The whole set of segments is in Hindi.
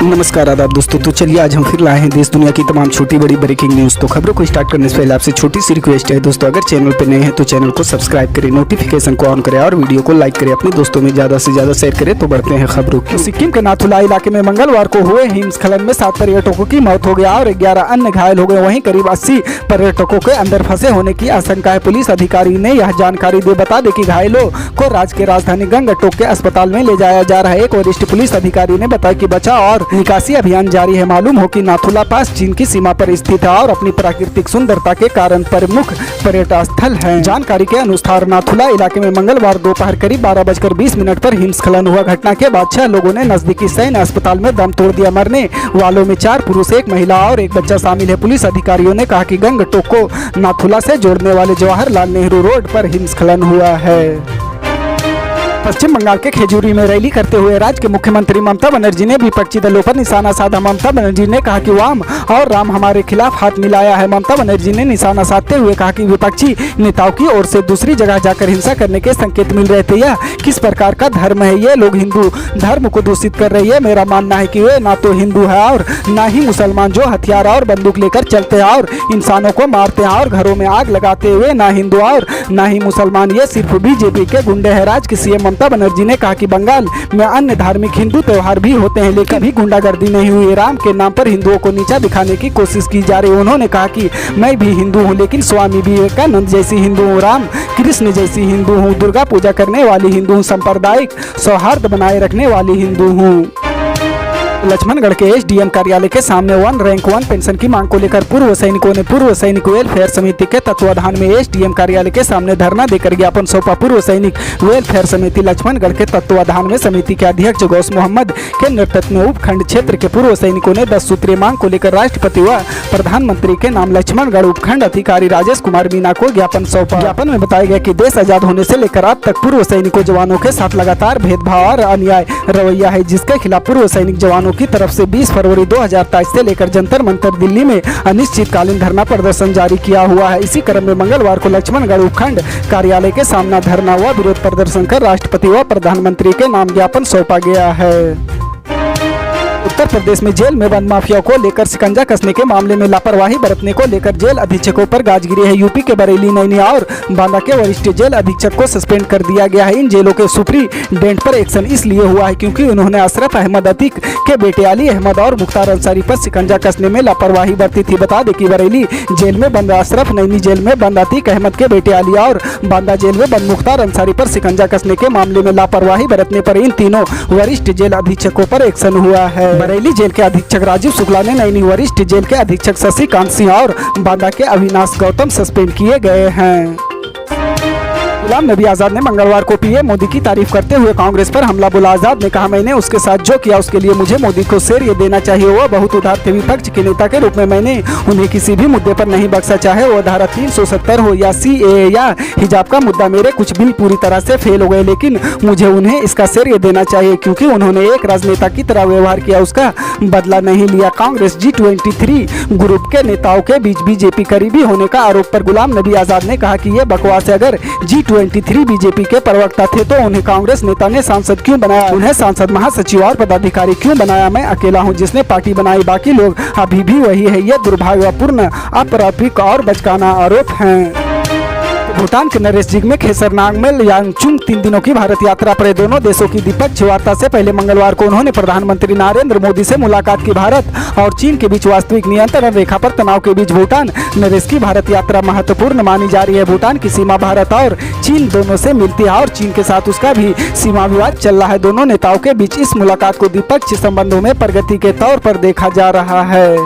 नमस्कार आदाब दोस्तों। तो चलिए आज हम फिर लाए हैं देश दुनिया की तमाम छोटी बड़ी ब्रेकिंग न्यूज़। तो खबरों को स्टार्ट करने से पहले आपसे छोटी सी रिक्वेस्ट है दोस्तों, अगर चैनल पर नए हैं तो चैनल को सब्सक्राइब करें, नोटिफिकेशन को ऑन करें और वीडियो को लाइक करें, अपने दोस्तों में ज़्यादा से ज़्यादा शेयर करें। तो बढ़ते हैं खबरों की। सिक्किम के नाथुला इलाके में मंगलवार को हुए हिमस्खलन में 7 पर्यटकों की मौत हो गया और 11 अन्य घायल हो गए। वहीं करीब 80 पर्यटकों के अंदर फंसे होने की आशंका है। पुलिस अधिकारी ने यह जानकारी दे बता दें कि घायलों को राज्य के राजधानी गंगटोक के अस्पताल में ले जाया जा रहा है। एक वरिष्ठ पुलिस अधिकारी ने बताया कि बचाव और निकासी अभियान जारी है। मालूम हो कि नाथुला पास चीन की सीमा पर स्थित है और अपनी प्राकृतिक सुंदरता के कारण प्रमुख पर्यटन स्थल है। जानकारी के अनुसार नाथुला इलाके में मंगलवार दोपहर करीब 12:20 पर हिमस्खलन हुआ। घटना के बाद 6 लोगों ने नजदीकी सैन्य अस्पताल में दम तोड़ दिया। मरने वालों में 4 पुरुष, 1 महिला और 1 बच्चा शामिल है। पुलिस अधिकारियों ने कहा कि गंगटोक को नाथुला से जोड़ने वाले जवाहरलाल नेहरू रोड पर हिमस्खलन हुआ है। पश्चिम बंगाल के खेजूरी में रैली करते हुए राज्य के मुख्यमंत्री ममता बनर्जी ने विपक्षी दलों पर निशाना साधा। ममता बनर्जी ने कहा कि वाम और राम हमारे खिलाफ हाथ मिलाया है। ममता बनर्जी ने निशाना साधते हुए कहा कि विपक्षी नेताओं की ओर से दूसरी जगह जाकर हिंसा करने के संकेत मिल रहे थे। यह किस प्रकार का धर्म है? ये लोग हिंदू धर्म को दूषित कर रही है। मेरा मानना है कि वे ना तो हिंदू है और न ही मुसलमान जो हथियार और बंदूक लेकर चलते हैं और इंसानों को मारते हैं और घरों में आग लगाते हुए, ना हिंदू और न ही मुसलमान, ये सिर्फ बीजेपी के गुंडे हैं। राज्य के सीएम ममता बनर्जी ने कहा कि बंगाल में अन्य धार्मिक हिंदू त्योहार भी होते हैं लेकिन कभी गुंडागर्दी नहीं हुई। राम के नाम पर हिंदुओं को नीचा दिखाने की कोशिश की जा रही है। उन्होंने कहा कि मैं भी हिंदू हूँ लेकिन स्वामी विवेकानंद जैसी हिंदू हूँ, राम कृष्ण जैसी हिंदू हूँ, दुर्गा पूजा करने वाली हिंदू हूँ, सांप्रदायिक सौहार्द बनाए रखने वाली हिंदू हूँ। लक्ष्मणगढ़ के एसडीएम कार्यालय के सामने 1 रैंक 1 पेंशन की मांग को लेकर पूर्व सैनिकों ने पूर्व सैनिक वेलफेयर समिति के तत्वाधान में एसडीएम कार्यालय के सामने धरना देकर ज्ञापन सौंपा। पूर्व सैनिक वेलफेयर समिति लक्ष्मणगढ़ के तत्वाधान में समिति के अध्यक्ष गौस मोहम्मद के नेतृत्व में उपखंड क्षेत्र के पूर्व सैनिकों ने 10 सूत्रीय मांग को लेकर राष्ट्रपति व प्रधानमंत्री के नाम लक्ष्मणगढ़ उपखंड अधिकारी राजेश कुमार मीणा को ज्ञापन सौंपा। ज्ञापन में बताया गया कि देश आजाद होने से लेकर अब तक पूर्व सैनिकों जवानों के साथ लगातार भेदभाव और अन्याय रवैया है, जिसके खिलाफ पूर्व सैनिक जवानों की तरफ से 20 फरवरी 2023 से लेकर जंतर मंतर दिल्ली में अनिश्चितकालीन धरना प्रदर्शन जारी किया हुआ है। इसी क्रम में मंगलवार को लक्ष्मणगढ़ उपखंड कार्यालय के सामने धरना व विरोध प्रदर्शन कर राष्ट्रपति व प्रधानमंत्री के नाम ज्ञापन सौंपा गया है। उत्तर प्रदेश में जेल में बंद माफिया को लेकर शिकंजा कसने के मामले में लापरवाही बरतने को लेकर जेल अधीक्षकों पर गाज गिरी है। यूपी के बरेली, नैनी और बांदा के वरिष्ठ जेल अधीक्षक को सस्पेंड कर दिया गया है। इन जेलों के सुप्रीडेंट पर एक्शन इसलिए हुआ है क्योंकि उन्होंने अशरफ अहमद अतीक के बेटे अली अहमद और मुख्तार अंसारी पर शिकंजा कसने में लापरवाही बरती थी। बता दें कि बरेली जेल में बंद अशरफ, नैनी जेल में बंद अतीक अहमद के बेटे अली और बांदा जेल में बंद मुख्तार अंसारी पर शिकंजा कसने के मामले में लापरवाही बरतने पर इन तीनों वरिष्ठ जेल अधीक्षकों पर एक्शन हुआ है। बरेली जेल के अधीक्षक राजीव शुक्ला ने नैनी वरिष्ठ जेल के अधीक्षक शशिकांत सिंह और बांदा के अविनाश गौतम सस्पेंड किए गए हैं। गुलाम नबी आज़ाद ने मंगलवार को पीएम मोदी की तारीफ करते हुए कांग्रेस पर हमला बोला। आज़ाद ने कहा, मैंने उसके साथ जो किया उसके लिए मुझे मोदी को श्रेय देना चाहिए। वह बहुत उदार थे। विपक्ष के नेता के रूप में मैंने उन्हें किसी भी मुद्दे पर नहीं बख्शा, चाहे वह धारा 370 हो या सीएए या हिजाब का मुद्दा। मेरे कुछ बिल पूरी तरह से फेल हो गए लेकिन मुझे उन्हें इसका श्रेय देना चाहिए क्योंकि उन्होंने एक राजनेता की तरह व्यवहार किया, उसका बदला नहीं लिया। कांग्रेस G23 ग्रुप के नेताओं के बीच बीजेपी करीबी होने का आरोप पर गुलाम नबी आज़ाद ने कहा कि ये बकवास है। अगर G23 बीजेपी के प्रवक्ता थे तो उन्हें कांग्रेस नेता ने सांसद क्यों बनाया? उन्हें सांसद, महासचिव और पदाधिकारी क्यों बनाया? मैं अकेला हूं जिसने पार्टी बनाई, बाकी लोग अभी भी वही है। यह दुर्भाग्यपूर्ण, अपराधिक और बचकाना आरोप है। भूटान के नरेश जिग्मे खेसरनाग में यांगचुंग 3 दिनों की भारत यात्रा पर। दोनों देशों की द्विपक्षीय वार्ता से पहले मंगलवार को उन्होंने प्रधानमंत्री नरेंद्र मोदी से मुलाकात की। भारत और चीन के बीच वास्तविक नियंत्रण रेखा पर तनाव के बीच भूटान नरेश की भारत यात्रा महत्वपूर्ण मानी जा रही है। भूटान की सीमा भारत और चीन दोनों से मिलती है और चीन के साथ उसका भी सीमा विवाद चल रहा है। दोनों नेताओं के बीच इस मुलाकात को द्विपक्षीय संबंधों में प्रगति के तौर पर देखा जा रहा है।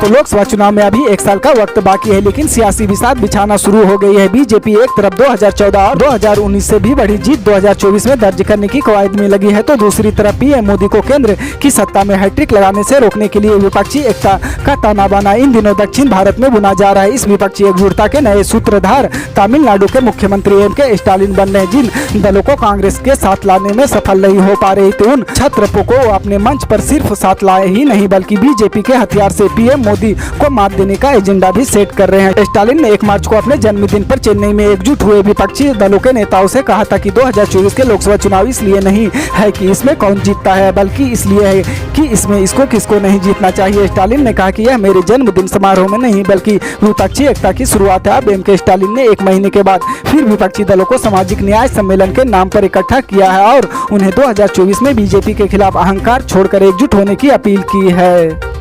तो लोकसभा चुनाव में अभी 1 साल का वक्त बाकी है लेकिन सियासी बिसात बिछाना शुरू हो गई है। बीजेपी एक तरफ 2014 और 2019 से भी बड़ी जीत 2024 में दर्ज करने की कवायद में लगी है तो दूसरी तरफ पीएम मोदी को केंद्र की सत्ता में हैट्रिक लगाने से रोकने के लिए विपक्षी एकता का ताना बाना इन दिनों दक्षिण भारत में बुना जा रहा है। इस विपक्षी एकजुटता के नए सूत्रधार तमिलनाडु के मुख्यमंत्री एम.के. स्टालिन बन रहे, जिन दलों को कांग्रेस के साथ लाने में सफल नहीं हो पा रही थे उन छत्रपों को अपने मंच पर सिर्फ साथ लाए ही नहीं बल्कि बीजेपी के हथियार से पीएम मोदी को मात देने का एजेंडा भी सेट कर रहे हैं। स्टालिन ने 1 मार्च को अपने जन्मदिन पर चेन्नई में एकजुट हुए विपक्षी दलों के नेताओं से कहा था कि 2024 के लोकसभा चुनाव इसलिए नहीं है कि इसमें कौन जीतता है, बल्कि इसलिए है कि इसमें इसको किसको नहीं जीतना चाहिए। स्टालिन ने कहा कि यह मेरे जन्मदिन समारोह में नहीं बल्कि विपक्षी एकता की शुरुआत है। अब एम.के. स्टालिन ने 1 महीने के बाद फिर विपक्षी दलों को सामाजिक न्याय सम्मेलन के नाम पर इकट्ठा किया है और उन्हें 2024 में बीजेपी के खिलाफ अहंकार छोड़कर एकजुट होने की अपील की है।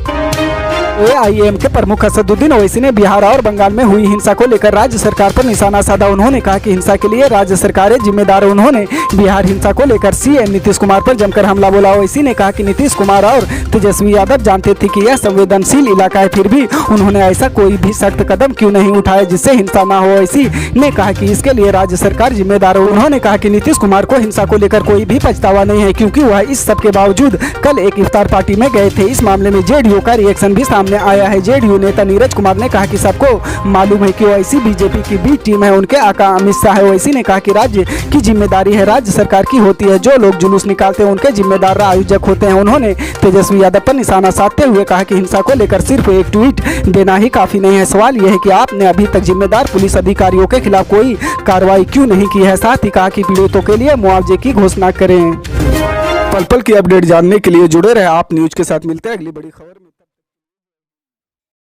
एआईएम के प्रमुख असदुद्दीन ओवैसी ने बिहार और बंगाल में हुई हिंसा को लेकर राज्य सरकार पर निशाना साधा। उन्होंने कहा कि हिंसा के लिए राज्य सरकारें जिम्मेदार है। उन्होंने बिहार हिंसा को लेकर सीएम नीतीश कुमार पर जमकर हमला बोला। ओवैसी ने कहा कि नीतीश कुमार और तेजस्वी यादव जानते थे कि यह संवेदनशील इलाका है, फिर भी उन्होंने ऐसा कोई भी सख्त कदम क्यों नहीं उठाया जिससे हिंसा न हो। ओवैसी ने कहा कि इसके लिए राज्य सरकार जिम्मेदार है। उन्होंने कहा कि नीतीश कुमार को हिंसा को लेकर कोई भी पछतावा नहीं है, क्योंकि वह इस सब के बावजूद कल एक इफ्तार पार्टी में गए थे। इस मामले में जेडीयू का रिएक्शन भी सामने आया है। जेडीयू नेता नीरज कुमार ने कहा कि सबको मालूम है कि ओवैसी बीजेपी की बी टीम है, उनके आका अमित शाह है। ओवैसी ने कहा कि राज्य की जिम्मेदारी है, राज्य सरकार की होती है, जो लोग जुलूस निकालते हैं उनके जिम्मेदार आयोजक होते हैं। उन्होंने तेजस्वी यादव पर निशाना साधते हुए कहा कि हिंसा को लेकर सिर्फ एक ट्वीट देना ही काफी नहीं है, सवाल यह है कि आपने अभी तक जिम्मेदार पुलिस अधिकारियों के खिलाफ कोई कार्रवाई क्यों नहीं की है। साथ ही कहा कि पीड़ितों के लिए मुआवजे की घोषणा करें। पल पल की अपडेट जानने के लिए जुड़े रहे आप न्यूज के साथ। मिलते हैं अगली बड़ी खबर में।